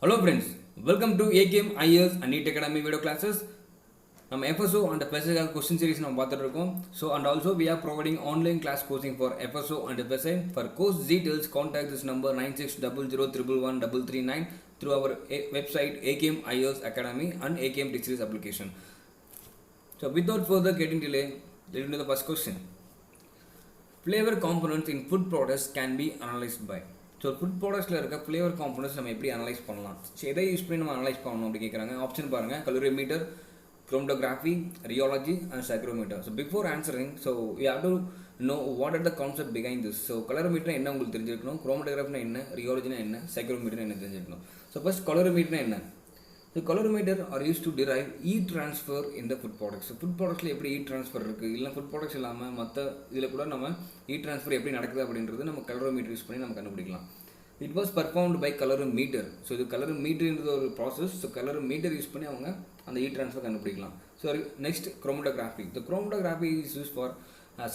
Hello friends, welcome to AKM IELTS and NEET Academy video classes. நம்ம FSO and PSI question series நம்ம பார்த்துட்டு இருக்கோம். So and also we are providing online class coaching for FSO and PSI. For course details, contact this number 9600111339 through our website AKM IELTS Academy and AKM Teach Series application. So without further getting delay, let's into the first question. Flavor components in food products can be analyzed by. So food ப்ராடக்ட்ஸில் இருக்க flavour components நம்ம எப்படி analyse பண்ணலாம்? So எதை use பண்ணி நம்ம analyse பண்ணணும் அப்படி கேட்குறாங்க. ஆப்ஷன் பாருங்கள், calorimeter, chromatography, rheology and psychrometer. So before answering, so we have to know what are the concept behind this. So calorimeter என்ன உங்களுக்கு தெரிஞ்சிருக்கணும், chromatography என்ன, rheology என்ன, psychrometer என்ன தெரிஞ்சிருக்கணும். So first calorimeter என்ன? So calorimeter are used to derive heat transfer in the food products. So food productsல எப்படி heat transfer இருக்குது, இல்லை food products இல்லாமல் மற்ற இதில் கூட நம்ம heat transfer எப்படி நடக்குது அப்படின்றது நம்ம calorimeter யூஸ் பண்ணி நம்ம கண்டுபிடிக்கலாம். It was performed by calorimeter. So இது calorimeterன்றது ஒரு ப்ராசஸ். ஸோ calorimeter யூஸ் பண்ணி அவங்க அந்த heat transfer கண்டுபிடிக்கலாம். So next chromatography. The chromatography is used for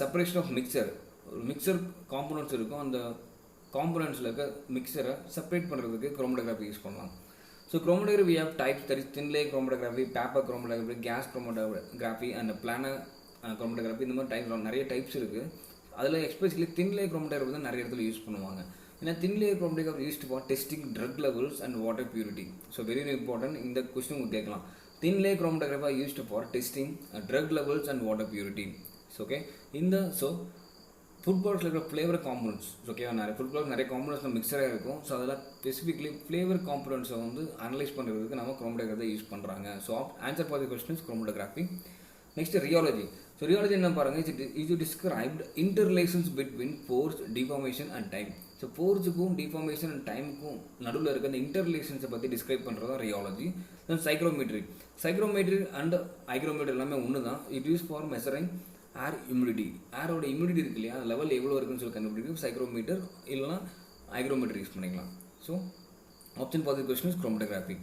separation of mixture. ஒரு மிக்சர் காம்போனன்ட்ஸ் இருக்கும், அந்த காம்போனன்ட்ஸில் இருக்க மிக்சரை செப்பரேட் பண்ணுறதுக்கு chromatography யூஸ் பண்ணலாம். So chromatography we have types, that is thin layer chromatography, paper chromatography, gas chromatography and planar chromatography. இந்த மாதிரி types நிறைய types இருக்குது. அதில் எஸ்பெஷலி thin layer chromatography தான் நிறைய இடத்துல யூஸ் பண்ணுவாங்க. ஏன்னா thin layer chromatography used for testing drug levels and water purity. So very important, இந்த கொஸ்டின் உங்களுக்கு கேட்கலாம். Thin layer chromatography used for testing drug levels and water purity. So okay, so food ப்ராடக்ட்ஸில் இருக்கிற flavour components, ஓகேவா, நிறைய food product நிறைய components மிக்சராக இருக்கும். ஸோ அதில் ஸ்பெசிஃபிக்லி ஃப்ளேவர் காம்பனன்ட்ஸை வந்து அனலைஸ் பண்ணுறதுக்கு நம்ம chromatography யூஸ் பண்ணுறாங்க. So answer for the question is chromatography. Next rheology. So rheology என்ன பாருங்கள், இது described interrelations between force, deformation and time. So ஃபோர்ஸுக்கும் டிஃபார்மேஷன் அண்ட் டைமுக்கும் நடுவில் இருக்க அந்த இன்டர்ரிலேஷன்ஸை பற்றி டிஸ்கிரைப் பண்ணுறது தான் ரியாலஜி. தென் சைக்ரோமெட்ரி அண்ட் ஹைக்ரோமீட்டர் எல்லாமே ஒன்று தான். It use for measuring air humidity. ஏரோட ஹியூமிடிட்டி இருக்கு இல்லையா, அந்த லெவல் எவ்வளோ இருக்குன்னு சொல்லி கண்டுபிடிக்கும் சைக்ரோமீட்டர், இல்லைனா ஹைக்ரோமீட்டர் யூஸ் பண்ணிக்கலாம். So option for the question is chromatography.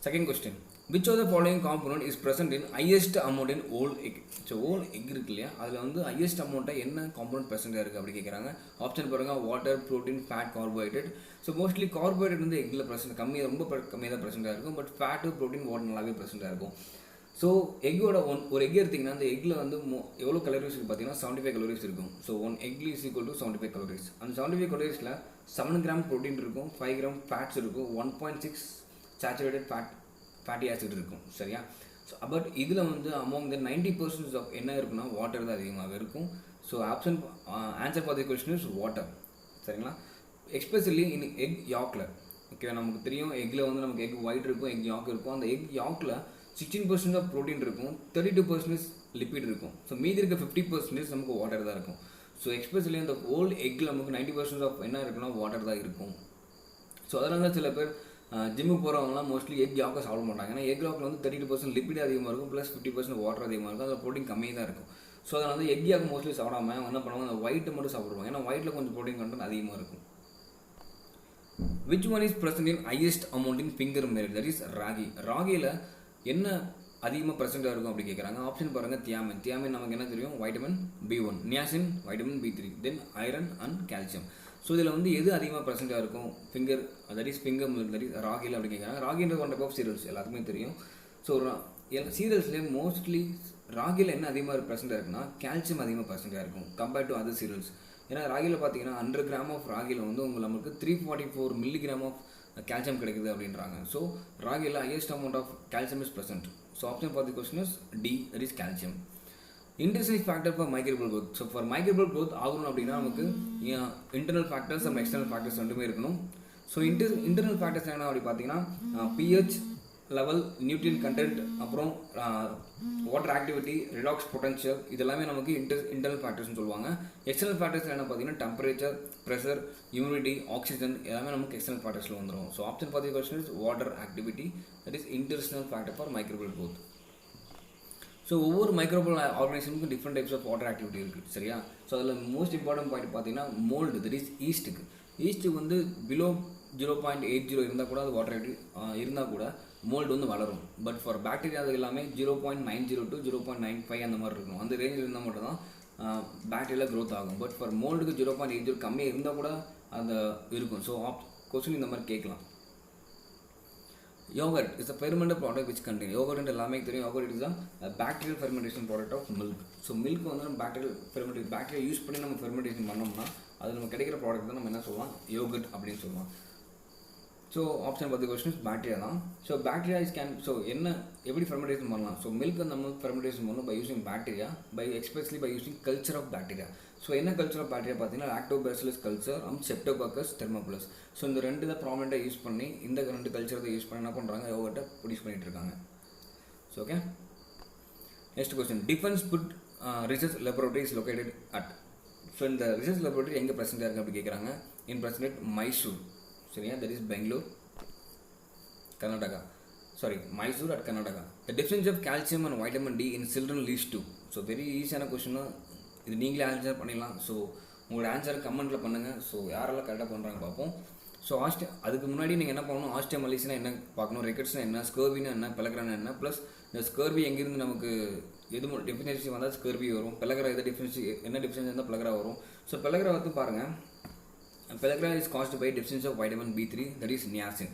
Second question, which of the following component is present in highest amount in whole egg. So whole egg இருக்கு இல்லையா, அதில் வந்து ஹையஸ்ட் அமௌண்ட்டாக என்ன காம்பனன்ட் ப்ரெசென்ட்டாக இருக்குது அப்படி கேட்குறாங்க. ஆப்ஷன் பாருங்கள், water, protein, fat, carbohydrate. So mostly carbohydrate வந்து எக்கில் ப்ரெசென்ட் கம்மியாக, ரொம்ப கம்மியாக தான் ப்ரெசென்ட்டாக இருக்கும். பட் ஃபேட்டு, ப்ரோட்டீன், வாட்டர் நல்லாவே ப்ரெசென்ட்டாக இருக்கும். ஸோ எக்கோட ஒரு எக் எடுத்திங்கன்னா அந்த எக்கில் வந்து எவ்வளோ கலோரிஸ் இருக்குது பார்த்தீங்கன்னா 75 கலோரிஸ் இருக்கும். So 1 egg is equal to 75 calories. அந்த 75 கலோரிஸில் 7 கிராம் ப்ரோட்டீன் இருக்கும், 5 கிராம் ஃபேட்ஸ் இருக்கும், 1.6 சேச்சுரேட்டட் ஃபேட்டி ஆசிட் இருக்கும். சரியா? ஸோ பட் இதில் வந்து அமௌங் த 90% ஆஃப் என்ன இருக்குன்னா வாட்டர் தான் அதிகமாக இருக்கும். So answer for the question is water. சரிங்களா? எஸ்பெஷலி இன் எக் யாக்கில், ஓகே, நமக்கு தெரியும் எக்கில் வந்து நமக்கு எக் ஒயிட் இருக்கும், எக் யாக் இருக்கும். அந்த எக் யாக்கில் 16% ஆஃப் ப்ரோட்டீன் இருக்கும், 32% லிப்பிட் இருக்கும். ஸோ மீதி இருக்க 50% நமக்கு வாட்டர் தான் இருக்கும். ஸோ எஸ்பெஷலி அந்த ஹோல் எக்கில் நமக்கு 90% ஆஃப் என்ன இருக்குன்னா வாட்டர் தான் இருக்கும். ஸோ அதனால தான் சில பேர் ஜிம்முக்கு போகிறவங்களாம் மோஸ்ட்லி எக் யாக்கை சாப்பிட மாட்டாங்க. ஏன்னா எக் யாக்கில் வந்து 32% லிப்பிட் அதிகமாக இருக்கும், ப்ளஸ் 50% வாட்டர் அதிகமாக இருக்கும். அதில் ப்ரோட்டீன் கம்மியாக தான் இருக்கும். ஸோ அதனால் வந்து எக் யாக் மோஸ்ட்லி சாப்பிடாம என்ன பண்ணுவாங்க, அந்த ஒயிட்டை மட்டும் சாப்பிடுவாங்க. ஏன்னா ஒயிட்டில் கொஞ்சம் ப்ரோட்டீன் கண்டென்ட் அதிகமாக இருக்கும். Which one is present in highest amount in finger millet, that is ragi. ராகியில் என்ன அதிகமாக ப்ரெசென்ட்டாக இருக்கும் அப்படி கேட்குறாங்க. ஆப்ஷன் பாருங்கள், தியாமின் நமக்கு என்ன தெரியும், vitamin B1, niacin vitamin B3, then iron and calcium. So இதில் வந்து எது அதிகமாக ப்ரெசென்ட்டாக இருக்கும் ஃபிங்கர், தட் இஸ் ராகியில் அப்படி கேட்குறாங்க. ராகின்ற ஒன் டைப் ஆஃப் சீரியல்ஸ் எல்லாத்துக்குமே தெரியும். ஸோ சீரியல்ஸ்லேயே மோஸ்ட்லி ராகியில் என்ன அதிகமாக ப்ரெசென்ட்டாக இருக்குன்னா கால்சியம் அதிகமாக ப்ரெசென்ட்டாக இருக்கும் கம்பேர்ட் டு அதர் சீரியல்ஸ். ஏன்னா ராகியில் பார்த்தீங்கன்னா 100 கிராம் ஆஃப் ராகியில் வந்து நமக்கு 344 மில்லிகிராம் ஆஃப் கால்சியம் கிடைக்குது அப்படின்றாங்க. ஸோ ராகியில் highest amount of calcium is present. So option for the question is D, that is calcium. Internal factor for microbial growth. So for microbial growth ஆகணும் அப்படின்னா நமக்கு internal factors and external factors ரெண்டுமே இருக்கணும். So internal factors என்ன அப்படி பார்த்தீங்கன்னா pH level, nutrient content, அப்புறம் water activity, redox potential, இதெல்லாமே நமக்கு இன்டர்னல் ஃபேக்டர்ஸ்னு சொல்லுவாங்க. எக்ஸ்டர்னல் ஃபேக்டர்ஸ் என்ன பார்த்தீங்கன்னா டெம்பரேச்சர், ப்ரெஷர், ஹியூமிடிட்டி, ஆக்சிஜன், எல்லாமே நமக்கு எக்ஸ்டர்னல் ஃபேக்டர்ஸில் வந்துடும். So option for the question is water activity, that is internal factor for microbial growth. So ஒவ்வொரு மைக்ரோபியல் ஆர்கனைசேஷனுக்கும் different types of water activity இருக்குது. சரியா? ஸோ அதில் மோஸ்ட் இம்பார்ட்டன்ட் பாயிண்ட் பார்த்தீங்கன்னா மோல்டு, தட் இஸ் ஈஸ்ட்டுக்கு வந்து பிலோ 0.80 இருந்தால் கூட அது வாட்டர் ஆக்டிவிட்டி இருந்தால் கூட மோல்டு வந்து வளரும். பட் ஃபார் பாக்டீரியா அது எல்லாமே 0.90 to 0.95 அந்த மாதிரி இருக்கும். அந்த ரேஞ்சில் இருந்தால் மட்டும் தான் பாக்டீரியாவில் க்ரோத் ஆகும். பட் ஃபார் மோல்டுக்கு 0.80 கம்மியாக இருந்தால் கூட அந்த இருக்கும். ஸோ கொஸ்டின் இந்த மாதிரி கேட்கலாம். Yogurt is a fermented product which contains yogurt and எல்லாமே தெரியும். Yogurt is a bacterial fermentation product of milk. So milk வந்து நம்ம bacteria யூஸ் பண்ணி நம்ம fermentation பண்ணோம்னா அது நம்ம கிடைக்கிற ப்ராடக்ட் தான் நம்ம என்ன சொல்லலாம், yogurt அப்படின்னு சொல்லலாம். ஸோ ஆப்ஷன் பார்த்து கொஸ்டின்ஸ் பாக்டீரியா தான். ஸோ பாக்டீரியா என்ன எப்படி ஃபெர்மெண்டேஷன் பண்ணலாம்? ஸோ மில்க் நம்ம ஃபெர்மெண்டேஷன் பண்ணணும் by using bacteria, especially by using culture of bacteria. So என்ன கல்ச்சர் ஆஃப் பாக்டீரியா பார்த்தீங்கன்னா lactobacillus culture and streptococcus thermophilus. So இந்த ரெண்டு தான் ப்ராமினெண்ட்டாக யூஸ் பண்ணி இந்த ரெண்டு கல்ச்சரை யூஸ் பண்ணி என்ன பண்ணுறாங்க, யோகர்ட்டை ப்ரொடியூஸ் பண்ணிட்டு இருக்காங்க. So okay, next question. Defence food research laboratory is located at. So இந்த ரிசர்ச் லெபரட்டரி எங்கே ப்ரெசென்ட்டாக இருக்குது அப்படி கேட்குறாங்க. இன் ப்ரெசென்ட் மைசூர். சரியா, that is Bangalore, Karnataka. Mysore at Karnataka. The deficiency of calcium and vitamin D in children leads to. So very ஈஸியான question, இது நீங்களே answer பண்ணிடலாம். ஸோ உங்களோட ஆன்சர் கமெண்ட்டில் பண்ணுங்கள். ஸோ யாரெல்லாம் கரெக்டாக பண்ணுறாங்க பார்ப்போம். ஸோ அதுக்கு முன்னாடி நீங்கள் என்ன பண்ணணும், ஆஸ்டியோமலைசினா என்ன பார்க்கணும், ரெக்கட்ஸ்னா என்ன, ஸ்கர்வினா என்ன, பெலக்ரானா என்ன, ப்ளஸ் இந்த ஸ்கர்வி எங்கேருந்து நமக்கு எது டெஃபிஷியன்சி வந்தால் ஸ்கர்வி வரும், பெலக்ரா எது டெஃபிஷியன்சி என்ன டெஃபிஷியன்சி இருந்தால் பெலக்ரா வரும். ஸோ பெலக்ரா வந்து பாருங்கள், pellagra is caused by deficiency of vitamin B3, that is niacin.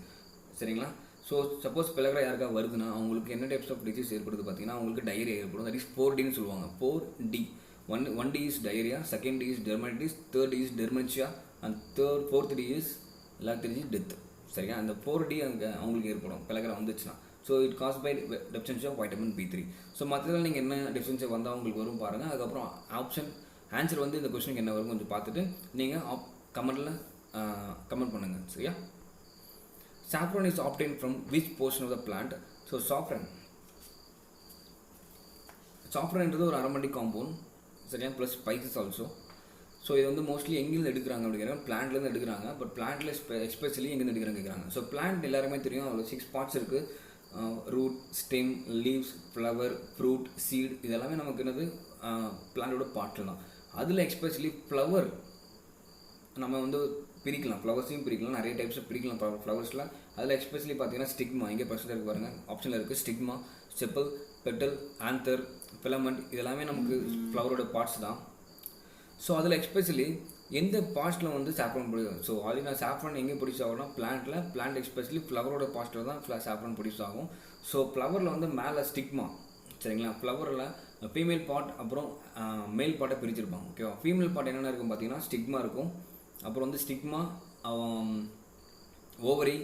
சரிங்களா? ஸோ சப்போஸ் பெலக்ரா யாருக்கா வருதுன்னா அவங்களுக்கு என்ன டைப்ஸ் ஆஃப் டிசீஸ் ஏற்படுது பார்த்தீங்கன்னா, அவங்களுக்கு டயரியா ஏற்படும். தட் இஸ் 4Dன்னு சொல்லுவாங்க. 4D. 1D is diarrhoea, 2nd D is dermatitis, 3rd D is dementia and 4th D is எல்லாத்துக்கும் தெரிஞ்சு டெத். சரியா? அந்த 4D அங்கே அவங்களுக்கு ஏற்படும் பெலக்ரா வந்துச்சுன்னா. So it cause by deficiency of vitamin B3. So மற்றதில் நீங்கள் என்ன டெஃபிஷியன்சி வந்தால் உங்களுக்கு வரும் பாருங்கள். அதுக்கப்புறம் ஆன்சர் வந்து இந்த கொஸ்டினுக்கு என்ன வரும் கொஞ்சம் பார்த்துட்டு நீங்கள் கமெண்ட் பண்ணுங்கள். சரியா? Saffron is obtained from which portion of the plant? So saffronன்றது ஒரு அரோமேட்டிக் காம்பவுண்ட். சரியா? Plus spices also. ஸோ இது வந்து மோஸ்ட்லி எங்கேருந்து எடுக்கிறாங்க அப்படிங்கிற பிளான்ட்லேருந்து எடுக்கிறாங்க. பட் பிளான்ட்டில் எஸ்பெஷலி எங்கேருந்து எடுக்கிறாங்க கேட்குறாங்க. ஸோ பிளான்ட் எல்லாருமே தெரியும், அதில் 6 பார்ட்ஸ் இருக்குது. Root, stem, leaves, flower, fruit, seed, இதெல்லாமே நமக்கு என்னது பிளான்ட்டோட பார்ட்டு தான். அதில் எஸ்பெஷலி ஃப்ளவர் நம்ம வந்து பிரிக்கலாம், ஃப்ளவர்ஸையும் பிரிக்கலாம், நிறைய டைப்ஸை பிரிக்கலாம் ஃப்ளவர்ஸில். அதில் எஸ்பெஷலி பார்த்தீங்கன்னா ஸ்டிக்மா, இங்கே பர்சன்ட் இருக்குது பாருங்கள், ஆப்ஷனில் இருக்குது. Stigma, chappal, petal, anther, filament, இதெல்லாமே நமக்கு ஃப்ளவரோட பார்ட்ஸ் தான். ஸோ அதில் எஸ்பெஷலி எந்த பார்ட்ஸில் வந்து சாஃப்ரான் ப்ரொடியூஸ். ஸோ ஆல்ரெடி நான் சாஃப்ரான் எங்கே ப்ரொடியூஸ் ஆகும்னா பிளான்ட் எஸ்பெஷலி ஃப்ளவரோட பார்ட்ஸில் தான் சாஃப்ரான் ப்ரொடியூஸ் ஆகும். ஸோ ஃப்ளவரில் வந்து மேலே ஸ்டிக்மா. சரிங்களா? ஃப்ளவரில் ஃபீமேல் பார்ட் அப்புறம் மேல் பார்ட்டை பிரிச்சிருப்பாங்க. ஓகேவா? ஃபீமேல் பார்ட் என்னென்ன இருக்கும் பார்த்தீங்கன்னா ஸ்டிக்மா இருக்கும், அப்புறம் வந்து ஸ்டிக்மா, ஓவரி,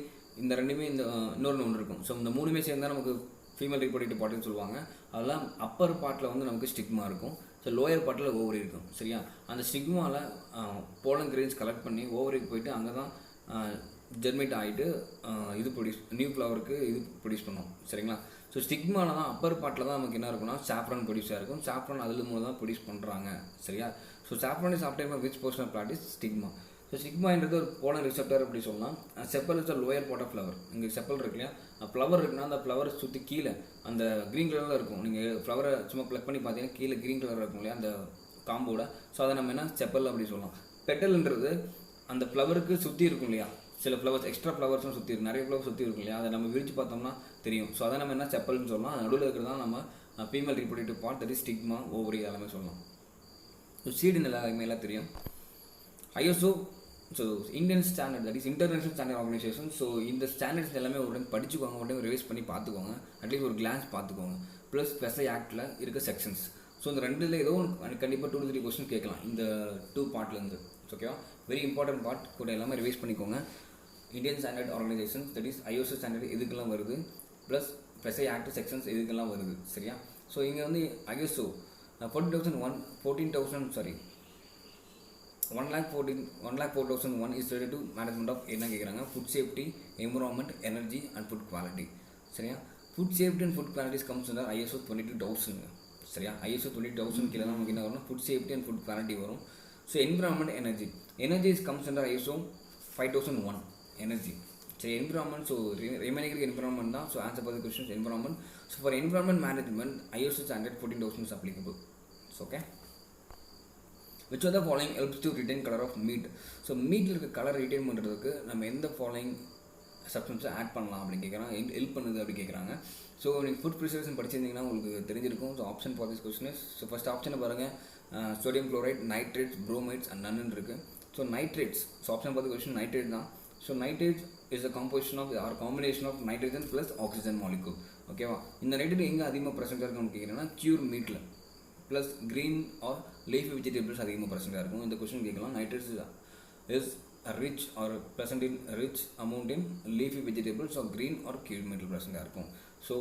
இந்த ரெண்டுமே இன்னொன்று இருக்கும். ஸோ இந்த மூணுமே சேர்ந்தால் நமக்கு ஃபீமேல் ரீப்ரொடக்டிவ் பார்ட்டுன்னு சொல்லுவாங்க. அதெல்லாம் அப்பர் பார்ட்டில் வந்து நமக்கு ஸ்டிக்மா இருக்கும். ஸோ லோயர் பார்ட்டில் ஓவரி இருக்கும். சரியா? அந்த ஸ்டிக்மாவில் போலன் கிரெயின்ஸ் கலெக்ட் பண்ணி ஓவரிக்கு போயிட்டு அங்கே தான் ஜெர்மேட் ஆகிட்டு இது நியூ ஃப்ளவருக்கு இது ப்ரொடியூஸ் பண்ணும். சரிங்களா? ஸோ ஸ்டிக்மாவில் தான் அப்பர் பார்ட்டில் தான் நமக்கு என்ன இருக்குன்னா சாஃப்ரான் ப்ரொடியூஸ் ஆகிருக்கும். சாஃப்ரான் அதில் மூலம் தான் ப்ரொடியூஸ் பண்ணுறாங்க. சரியா? So saffron is obtain by which portion of plant is stigma. So ஸ்டிக்மான்றது ஒரு போலன் ரிசெப்டர் அப்படி சொல்லலாம். Sepal is lower part of flower. இங்கே செப்பல் இருக்கு இல்லையா, ஃப்ளவர் இருக்குன்னா அந்த ஃப்ளவரை சுற்றி கீழே அந்த க்ரீன் கலரில் இருக்கும். நீங்கள் ஃப்ளவரை சும்மா ப்ளக் பண்ணி பார்த்தீங்கன்னா கீழே க்ரீன் கலர் இருக்கும் இல்லையா அந்த காம்போட. ஸோ அதை நம்ம என்ன செப்பல் அப்படி சொல்லலாம். பெட்டல்ன்றது அந்த ஃப்ளவருக்கு சுற்றி இருக்கும் இல்லையா, சில ஃப்ளவர்ஸ் எக்ஸ்ட்ரா ஃப்ளவர்ஸும் சுற்றி இருக்கும், நிறைய ஃப்ளவர் சுற்றி இருக்கும் இல்லையா, அதை நம்ம விரிச்சு பார்த்தோம்னா தெரியும். ஸோ அதை நம்ம என்ன செப்பல்னு சொல்லலாம். நடுவில் இருக்கிறது தான் நம்ம female reproductive part, that is stigma, ovary, எல்லாமே சொல்லலாம். ஸோ சீடுன்னு எல்லாருமே எல்லாம் தெரியும். ISO, so Indian standard, that is international standard organisation. So இந்த ஸ்டாண்டர்ட்ஸ் எல்லாமே ஒரு டைம் படிச்சுக்கோங்க, ஒரு டைம் ரிவைஸ் பண்ணி பார்த்துக்கோங்க, அட்லீஸ்ட் ஒரு கிளான்ஸ் பார்த்துக்கோங்க. ப்ளஸ் ஸ்பெஷல் ஆக்டில் இருக்க செக்ஷன்ஸ். ஸோ இந்த ரெண்டில் ஏதோ ஒன்று கண்டிப்பாக 2 to 3 கொஸ்டின் கேட்கலாம் இந்த 2 பார்ட்லேருந்து. ஓகேவா? வெரி இம்பார்ட்டன்ட் பார்ட் கூட எல்லாமே ரிவைஸ் பண்ணிக்கோங்க. Indian standard organisation, that is ISO standard எதுக்கெல்லாம் வருது, ப்ளஸ் ஸ்பெஷல் ஆக்ட் செக்ஷன்ஸ் எதுக்கெல்லாம் வருது. சரியா? ஸோ இங்கே வந்து ISO 1,04,001 is related to management of என்ன கேட்குறாங்க, food safety, environment, energy and food quality. சரியா? Food safety and food qualities comes under ISO 22,000. சரியா? ISO 22,000 கீழே தான் நமக்கு என்ன வரணும், food safety and food quality வரும். So environment, energy comes under ISO 5,001 energy. சரி, என்விரான்மெண்ட், ஸோ ரிமைனிங் என்விரான்மெண்ட் தான். So answer for the question environment. So for environment management ISO standard 14,000 is applicable. Okay. which of the following helps to retain color of meat? So மீட்டில் இருக்க colour retain பண்ணுறதுக்கு நம்ம எந்த following சப்ஸ்டன்ஸை add பண்ணலாம் அப்படின்னு கேட்குறாங்க, help பண்ணுது அப்படி கேட்குறாங்க. ஸோ நீங்கள் ஃபுட் ப்ரிசர்வேஷன் படிச்சிருந்தீங்கன்னா உங்களுக்கு தெரிஞ்சிருக்கும். So option for this question is, so first ஆப்ஷனை பாருங்கள், sodium chloride, nitrates, bromides and none இருக்குது. So nitrates, so option for the question nitrate தான். So nitrates is a composition of or combination of nitrogen plus oxygen molecule. ஓகேவா? இந்த nitrogen எங்கே அதிகமாக ப்ரெசென்ட்டாக இருக்குன்னு கேட்குறேன்னா க்யூர் மீட்டில் plus green R leafy vegetables அதிகமாக ப்ரெசென்ட்டாக இருக்கும். இந்த கொஸ்டின் கேட்கலாம். Nitrogen is rich or present in rich amount in leafy vegetables or green or cured metal present இருக்கும். ஸோ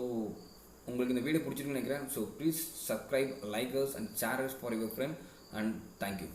உங்களுக்கு இந்த வீடியோ பிடிச்சிருக்குன்னு நினைக்கிறேன். So please subscribe, like us and share us for your friend and thank you.